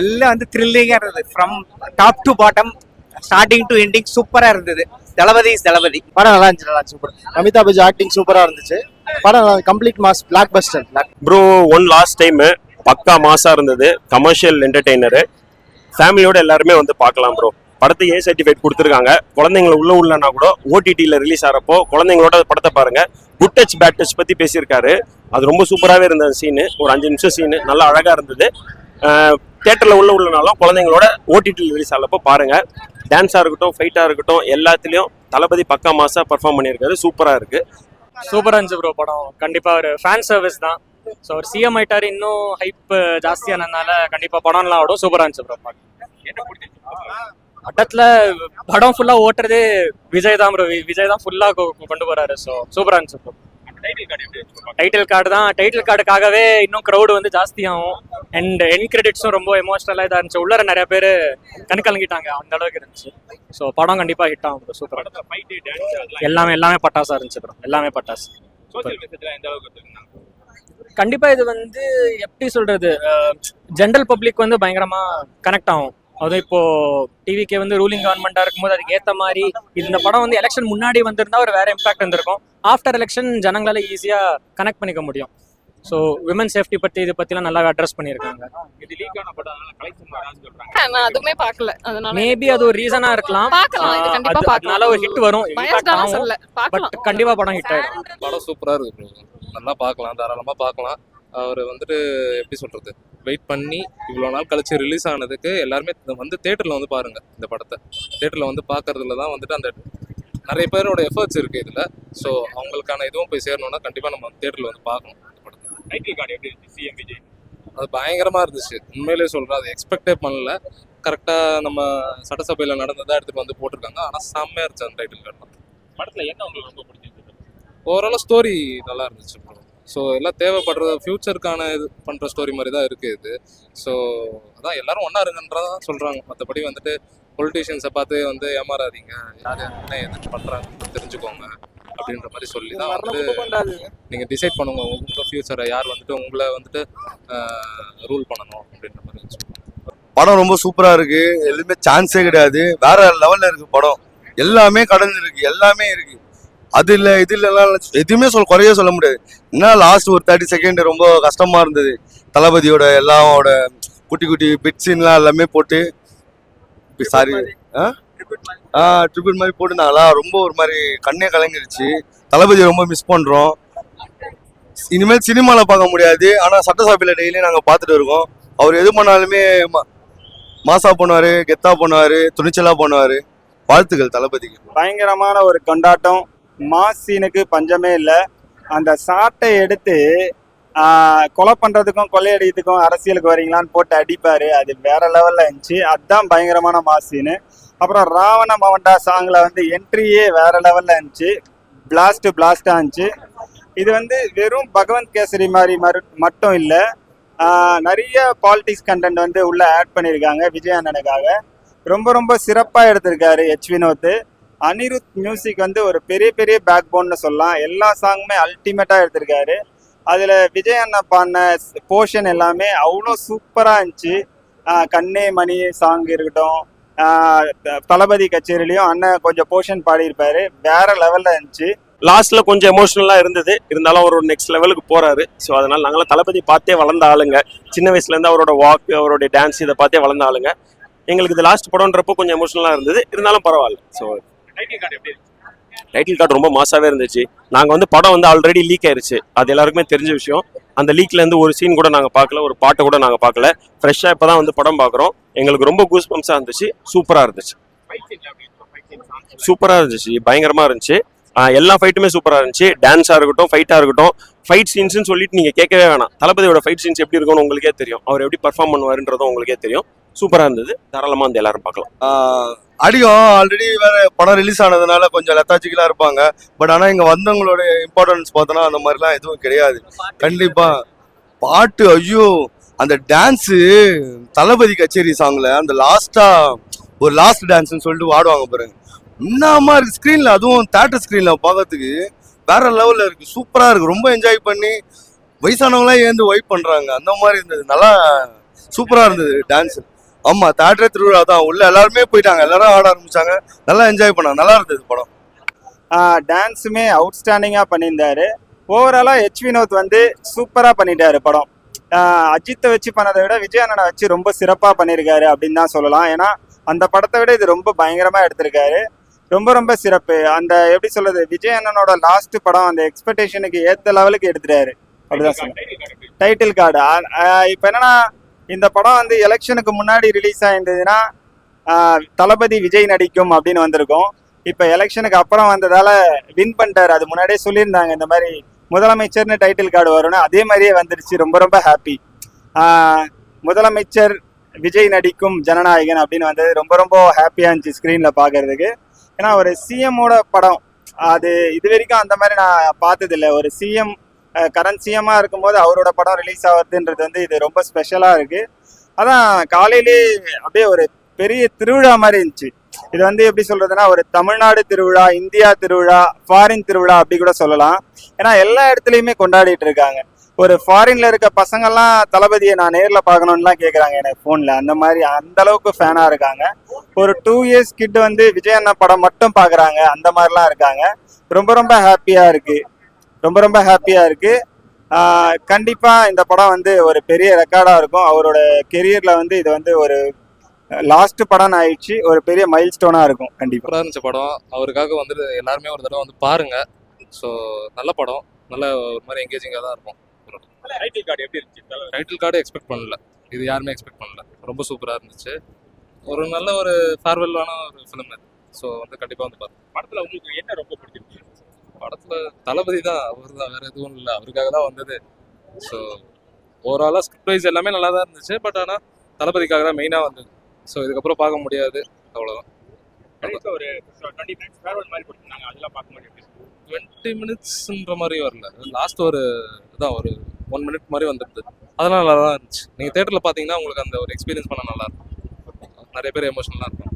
எல்லாம் வந்து த்ரில்லிங்கா இருந்தது. From top to bottom, starting to ending சூப்பரா இருந்தது. தளபதி இஸ் தளபதி. படம் நல்லா இருந்துச்சு, நல்லா சூப்பர். அமிதாப் பச்சன் ஆக்டிங் சூப்பரா இருந்துச்சு. படம் complete mass, black Bastar. Bro one last time பக்கா மாசா இருந்தது. கமர்ஷியல் என்டர்டெய்னர், ஃபேமிலியோட எல்லாருமே வந்து பார்க்கலாம் ப்ரோ. படத்துக்கு ஏ சர்டிஃபிகேட் கொடுத்துருக்காங்க. குழந்தைங்களை உள்ளனா கூட ஓடிடியில் ரிலீஸ் ஆகிறப்போ குழந்தைங்களோட படத்தை பாருங்க. குட் டச் பேட் டச் பற்றி பேசியிருக்காரு. அது ரொம்ப சூப்பராகவே இருந்தது சீனு. ஒரு 5 நிமிஷம் சீனு நல்லா அழகாக இருந்தது. தேட்டரில் உள்ளனாலும் குழந்தைங்களோட ஓடிடியில் ரிலீஸ் ஆகிறப்போ பாருங்க. டான்ஸாக இருக்கட்டும், ஃபைட்டாக இருக்கட்டும், எல்லாத்துலேயும் தளபதி பக்கா மாசா பர்ஃபார்ம் பண்ணியிருக்காரு. சூப்பராக இருக்கு. சூப்பராக இருந்துச்சு ப்ரோ படம். கண்டிப்பாக ஒரு ஃபேன் சர்வீஸ் தான். ஸோ ஒரு சிஎம் ஆயிட்டாரு, இன்னும் ஹைப் ஜாஸ்தியானதுனால கண்டிப்பாக படம்லாம் ஆடும். சூப்பராக இருந்துச்சு ப்ரோ. படத்துல படம் ஃபுல்லா ஓட்டுறதே விஜய் தான் ப்ரோ. விஜய் தான் ஃபுல்லா கொண்டு போறாரு. ஸோ சூப்பரா இருந்துச்சு ப்ரோ. டைட்டில் கார்டு தான். டைட்டில் கார்டுக்காகவே இன்னும் க்ரௌடு வந்து ஜாஸ்தியாகும். அண்ட் என் கிரெடிட்ஸும் ரொம்ப எமோஷனலாக இதாக இருந்துச்சு. உள்ளர நிறைய பேர் கண் கலங்கிட்டாங்க, அந்த அளவுக்கு இருந்துச்சு. ஸோ படம் கண்டிப்பாக ஹிட் ஆகும் ப்ரோ. சூப்பராக எல்லாமே பட்டாசா இருந்துச்சு ப்ரோ. எல்லாமே பட்டாசு. கண்டிப்பா இது வந்து எப்படி சொல்றது, ஜென்ரல் பப்ளிக் வந்து பயங்கரமா கனெக்ட் ஆகும். அதுவும் இப்போ டிவிக்கே வந்து ரூலிங் கவர்மெண்டா இருக்கும்போது அதுக்கு ஏற்ற மாதிரி இந்த படம் வந்து எலெக்ஷன் முன்னாடி வந்திருந்தா ஒரு வேற இம்பாக்ட் இருந்திருக்கும். ஆஃப்டர் எலெக்ஷன் ஜனங்களால ஈஸியா கனெக்ட் பண்ணிக்க முடியும். ஸோ விமன் சேஃப்டி பத்தி இது பத்திலாம் நல்லா அட்ரஸ் பண்ணியிருக்காங்க. அதுவுமே பார்க்கல, மேபி அது ஒரு ரீசனா இருக்கலாம். அதனால ஒரு ஹிட் வரும், பட் கண்டிப்பா படம் ஹிட் ஆயிடும். படம் சூப்பரா இருக்கு, நல்லா பார்க்கலாம், தாராளமா பார்க்கலாம். அவர் வந்துட்டு எப்படி சொல்றது, வெயிட் பண்ணி இவ்வளோ நாள் கழிச்சு ரிலீஸ் ஆனதுக்கு எல்லாருமே வந்து தேட்டரில் வந்து பாருங்க. இந்த படத்தை தேட்டரில் வந்து பார்க்கறதுல தான் வந்துட்டு அந்த நிறைய பேரோட எஃபர்ட்ஸ் இருக்குது இதில். ஸோ அவங்களுக்கான இதுவும் போய் சேரணும்னா கண்டிப்பாக நம்ம தேட்டரில் வந்து பார்க்கணும் இந்த படத்தை. அது பயங்கரமாக இருந்துச்சு, உண்மையிலே சொல்கிறேன். அது எக்ஸ்பெக்டே பண்ணல. கரெக்டாக நம்ம சட்டசபையில் நடந்ததாக எடுத்துகிட்டு வந்து போட்டிருக்காங்க. ஆனால் செம்மையாக இருந்துச்சு அந்த டைட்டில் கார்டு. படத்தில் என்ன உங்களுக்கு ரொம்ப பிடிச்சிருந்தது? ஓவராலாக ஸ்டோரி நல்லா இருந்துச்சு ப்ரோ. ஸோ எல்லாம் தேவைப்படுற ஃப்யூச்சருக்கான இது பண்ணுற ஸ்டோரி மாதிரி தான் இருக்குது இது. ஸோ அதான் எல்லாரும் ஒன்றா இருங்கன்றதான் சொல்கிறாங்க. மற்றபடி வந்துட்டு பொலிட்டீஷியன்ஸை பார்த்து வந்து ஏமாறாதீங்க, யார் என்ன எதுக்கு பண்ணுறாங்கன்னு தெரிஞ்சுக்கோங்க அப்படின்ற மாதிரி சொல்லி தான் வந்துட்டு நீங்கள் டிசைட் பண்ணுங்க உங்கள் ஃப்யூச்சரை, யார் வந்துட்டு உங்களை வந்துட்டு ரூல் பண்ணணும் அப்படின்ற மாதிரி வச்சுக்கோங்க. படம் ரொம்ப சூப்பராக இருக்குது. எதுவுமே சான்ஸே கிடையாது, வேற லெவலில் இருக்குது படம். எல்லாமே கடந்துருக்கு, எல்லாமே இருக்குது. அது இல்லை இது இல்லைலாம் எதுவுமே குறைய சொல்ல முடியாது. என்ன லாஸ்ட் ஒரு 30 செகண்ட் ரொம்ப கஷ்டமாக இருந்தது. தளபதியோட எல்லாவோட குட்டி குட்டி பிட்ஸின்லாம் எல்லாமே போட்டு சாரி ட்ரிபியூட் மாதிரி போட்டுருந்தாங்களா, ரொம்ப ஒரு மாதிரி கண்ணே கலங்கிருச்சு. தளபதியை ரொம்ப மிஸ் பண்ணுறோம். இனிமேல் சினிமாவில் பார்க்க முடியாது, ஆனால் சட்டசபையில் டெய்லியும் நாங்கள் பார்த்துட்டு இருக்கோம். அவர் எது பண்ணாலுமே மாசா பண்ணுவார், கெத்தா பண்ணுவார், துணிச்சலாக பண்ணுவார். வாழ்த்துக்கள் தளபதிக்கு. பயங்கரமான ஒரு கொண்டாட்டம். மாஸ் சீனுக்கு பஞ்சமே இல்லை. அந்த சாட்டை எடுத்து கொலை பண்ணுறதுக்கும் கொள்ளையடிக்கிறதுக்கும் அரசியலுக்கு வரீங்களான்னு போட்டு அடிப்பார். அது வேற லெவலில் இருந்துச்சு. அதுதான் பயங்கரமான மாஸ் சீனு. அப்புறம் ராவண மவண்டா சாங்கில் வந்து என்ட்ரியே வேற லெவலில் இருந்துச்சு. பிளாஸ்டாக இருந்துச்சு. இது வந்து வெறும் பகவந்த் கேசரி மாதிரி மட்டும் இல்லை, நிறைய பாலிடிக்ஸ் கண்டென்ட் வந்து உள்ளே ஆட் பண்ணியிருக்காங்க விஜய் அண்ணனுக்காக. ரொம்ப ரொம்ப சிறப்பாக எடுத்திருக்காரு ஹெச் வினோத். அனிருத் மியூசிக் வந்து ஒரு பெரிய பெரிய பேக் போன்னு சொல்லலாம். எல்லா சாங்குமே அல்டிமேட்டாக எடுத்திருக்காரு. அதில் விஜய் அண்ணா பாடின போர்ஷன் எல்லாமே அவ்வளோ சூப்பராக இருந்துச்சு. கண்ணே மணி சாங் இருக்கட்டும், தளபதி கச்சேரிலையும் அண்ணன் கொஞ்சம் போர்ஷன் பாடியிருப்பாரு, வேற லெவலில் இருந்துச்சு. லாஸ்ட்ல கொஞ்சம் எமோஷனலாக இருந்தது, இருந்தாலும் அவர் ஒரு நெக்ஸ்ட் லெவலுக்கு போறாரு. ஸோ அதனால நாங்களாம் தளபதி பார்த்தே வளர்ந்த ஆளுங்க. சின்ன வயசுலேருந்து அவரோட வாக், அவருடைய டான்ஸ் இதை பார்த்தே வளர்ந்த ஆளுங்க. எங்களுக்கு இது லாஸ்ட் படம்ன்றப்போ கொஞ்சம் எமோஷனலாக இருந்தது, இருந்தாலும் பரவாயில்ல. ஸோ டைட்டில் கார்டு ரொம்ப மாசாவே இருந்துச்சு. நாங்கள் வந்து படம் வந்து ஆல்ரெடி லீக் ஆயிருச்சு, அது எல்லாருக்குமே தெரிஞ்ச விஷயம். அந்த லீக்ல இருந்து ஒரு சீன் கூட நாங்கள் பார்க்கல, ஒரு பாட்டை கூட நாங்கள் பார்க்கல. ஃப்ரெஷ்ஷாக இப்போ தான் வந்து படம் பார்க்குறோம். எங்களுக்கு ரொம்ப கூஸ் பம்ஸாக இருந்துச்சு, சூப்பராக இருந்துச்சு. சூப்பராக இருந்துச்சு, பயங்கரமாக இருந்துச்சு. எல்லா ஃபைட்டுமே சூப்பராக இருந்துச்சு. டான்ஸாக இருக்கட்டும், ஃபைட்டாக இருக்கட்டும். ஃபைட் சீன்ஸ்னு சொல்லிட்டு நீங்கள் கேட்கவே வேணாம். தளபதியோட ஃபைட் சீன்ஸ் எப்படி இருக்கும்னு உங்களுக்கே தெரியும். அவர் எப்படி பர்ஃபார்ம் பண்ணுவாருன்றதும் உங்களுக்கே தெரியும். சூப்பராக இருந்தது, தாராளமாக வந்து எல்லாரும் பார்க்கலாம். அடியும் ஆல்ரெடி வேற படம் ரிலீஸ் ஆனதுனால கொஞ்சம் லெத்தாச்சிக்கலாக இருப்பாங்க. பட் ஆனால் இங்கே வந்தவங்களோட இம்பார்ட்டன்ஸ் பார்த்தோன்னா அந்த மாதிரிலாம் எதுவும் கிடையாது. கண்டிப்பாக பாட்டு, ஐயோ அந்த டான்ஸு, தளபதி கச்சேரி சாங்கில் அந்த ஒரு லாஸ்ட் டான்ஸ்ன்னு சொல்லிட்டு ஆடுவாங்க பாருங்க, இன்னமா இருக்கு ஸ்க்ரீனில். அதுவும் தேட்டர் ஸ்க்ரீனில் பார்க்கறதுக்கு வேற லெவலில் இருக்குது, சூப்பராக இருக்குது. ரொம்ப என்ஜாய் பண்ணி வயசானவங்களாம் ஏந்து வைப் பண்ணுறாங்க, அந்த மாதிரி இருந்தது. நல்லா சூப்பரா இருந்தது டான்ஸ். ஆமா, தேட்டரே திருவிழா தான். உள்ள எல்லாருமே போயிட்டாங்க, எல்லாரும் ஆட ஆரம்பிச்சாங்க, நல்லா என்ஜாய் பண்ணாங்க, நல்லா இருந்தது படம். டான்ஸுமே அவுட்ஸ்டாண்டிங்காக பண்ணியிருந்தாரு. ஓவராலாக ஹெச் வினோத் வந்து சூப்பராக பண்ணிட்டாரு படம். அஜித்தை வச்சு பண்ணதை விட விஜய் அண்ணனை வச்சு ரொம்ப சிறப்பாக பண்ணியிருக்காரு அப்படின்னு தான் சொல்லலாம். ஏன்னா அந்த படத்தை விட இது ரொம்ப பயங்கரமாக எடுத்திருக்காரு. ரொம்ப ரொம்ப சிறப்பு. அந்த எப்படி சொல்றது, விஜய் அண்ணனோட லாஸ்ட் படம் அந்த எக்ஸ்பெக்டேஷனுக்கு ஏற்ற லெவலுக்கு எடுத்துட்டாரு அப்படிதான் சொல்லலாம். டைட்டில் கார்டு இப்போ என்னன்னா, இந்த படம் வந்து எலெக்ஷனுக்கு முன்னாடி ரிலீஸ் ஆயிருந்ததுன்னா தளபதி விஜய் நடிக்கும் அப்படின்னு வந்திருக்கும். இப்போ எலெக்ஷனுக்கு அப்புறம் வந்ததால வின் பண்ணிட்டாரு. அது முன்னாடியே சொல்லியிருந்தாங்க இந்த மாதிரி முதலமைச்சர்னு டைட்டில் கார்டு வரும்னு, அதே மாதிரியே வந்துருச்சு. ரொம்ப ரொம்ப ஹாப்பி. முதலமைச்சர் விஜய் நடிக்கும் ஜனநாயகன் அப்படின்னு வந்தது ரொம்ப ரொம்ப ஹாப்பியாக இருந்துச்சு ஸ்க்ரீனில் பார்க்கறதுக்கு. ஏன்னா ஒரு சிஎம்மோட படம் அது இது வரைக்கும் அந்த மாதிரி நான் பார்த்ததில்லை. ஒரு சிஎம் கரண்ட் சிஎம்மாக இருக்கும்போது அவரோட படம் ரிலீஸ் ஆகுதுன்றது வந்து இது ரொம்ப ஸ்பெஷலாக இருக்குது. அதான் காலையிலே அப்படியே ஒரு பெரிய திருவிழா மாதிரி இருந்துச்சு. இது வந்து எப்படி சொல்றதுன்னா, ஒரு தமிழ்நாடு திருவிழா, இந்தியா திருவிழா, ஃபாரின் திருவிழா அப்படி கூட சொல்லலாம். ஏன்னா எல்லா இடத்துலையுமே கொண்டாடிட்டு இருக்காங்க. ஒரு ஃபாரின்ல இருக்க பசங்கள்லாம் தளபதியை நான் நேரில் பார்க்கணும்லாம் கேட்குறாங்க எனக்கு ஃபோனில். அந்த மாதிரி அந்த அளவுக்கு ஃபேனாக இருக்காங்க. ஒரு 2 years கிட் வந்து விஜய் அண்ணா படம் மட்டும் பார்க்குறாங்க, அந்த மாதிரிலாம் இருக்காங்க. ரொம்ப ரொம்ப ஹாப்பியாக இருக்குது. ரொம்ப ரொம்ப ஹாப்பியாக இருக்குது. கண்டிப்பாக இந்த படம் வந்து ஒரு பெரிய ரெக்கார்டாக இருக்கும். அவரோட கெரியரில் வந்து இது வந்து ஒரு லாஸ்ட் படம் ஆயிடுச்சு, ஒரு பெரிய மைல் ஸ்டோனாக இருக்கும் கண்டிப்பாக. சூப்பராக இருந்துச்சு படம். அவருக்காக வந்துட்டு எல்லாருமே ஒரு தடவை வந்து பாருங்க. ஸோ நல்ல படம், நல்ல ஒரு மாதிரி எங்கேஜிங்காக தான் இருக்கும். டைட்டில் கார்டு எப்படி இருந்துச்சு? டைட்டில் கார்டு எக்ஸ்பெக்ட் பண்ணல, இது யாருமே எக்ஸ்பெக்ட் பண்ணல. ரொம்ப சூப்பராக இருந்துச்சு. ஒரு நல்ல ஒரு ஃபேர்வெல்லான ஒரு ஃபிலிம் இது. ஸோ வந்து கண்டிப்பாக வந்து பாருங்க. படத்துல உங்களுக்கு என்ன ரொம்ப பிடிச்சிருந்துச்சு? படத்தில் தளபதி தான், அவர் தான், வேற எதுவும் இல்லை. அவருக்காக தான் வந்தது. ஸோ ஓவராலாக ஸ்கிரிப்ட் வைஸ் எல்லாமே நல்லா தான் இருந்துச்சு. பட் ஆனால் தளபதிக்காக தான் மெயினாக வந்தது. ஸோ இதுக்கப்புறம் பார்க்க முடியாது, அவ்வளோதான். கடைசியா ஒரு 20 minutes ஃபேர்வெல் மாதிரி கொடுத்துருந்தாங்க, அதெல்லாம் பார்க்கும்போது எப்படி இருந்துச்சு? 20 minutesன்ற மாதிரி வரல. லாஸ்ட் ஒரு இதான் ஒரு 1 minute மாதிரி வந்துடுது. அதெல்லாம் நல்லா தான் இருந்துச்சு. நீங்கள் தேட்டரில் பார்த்தீங்கன்னா உங்களுக்கு அந்த ஒரு எக்ஸ்பீரியன்ஸ் பண்ண நல்லா இருக்கும். நிறைய பேர் எமோஷனலாக இருக்கும்.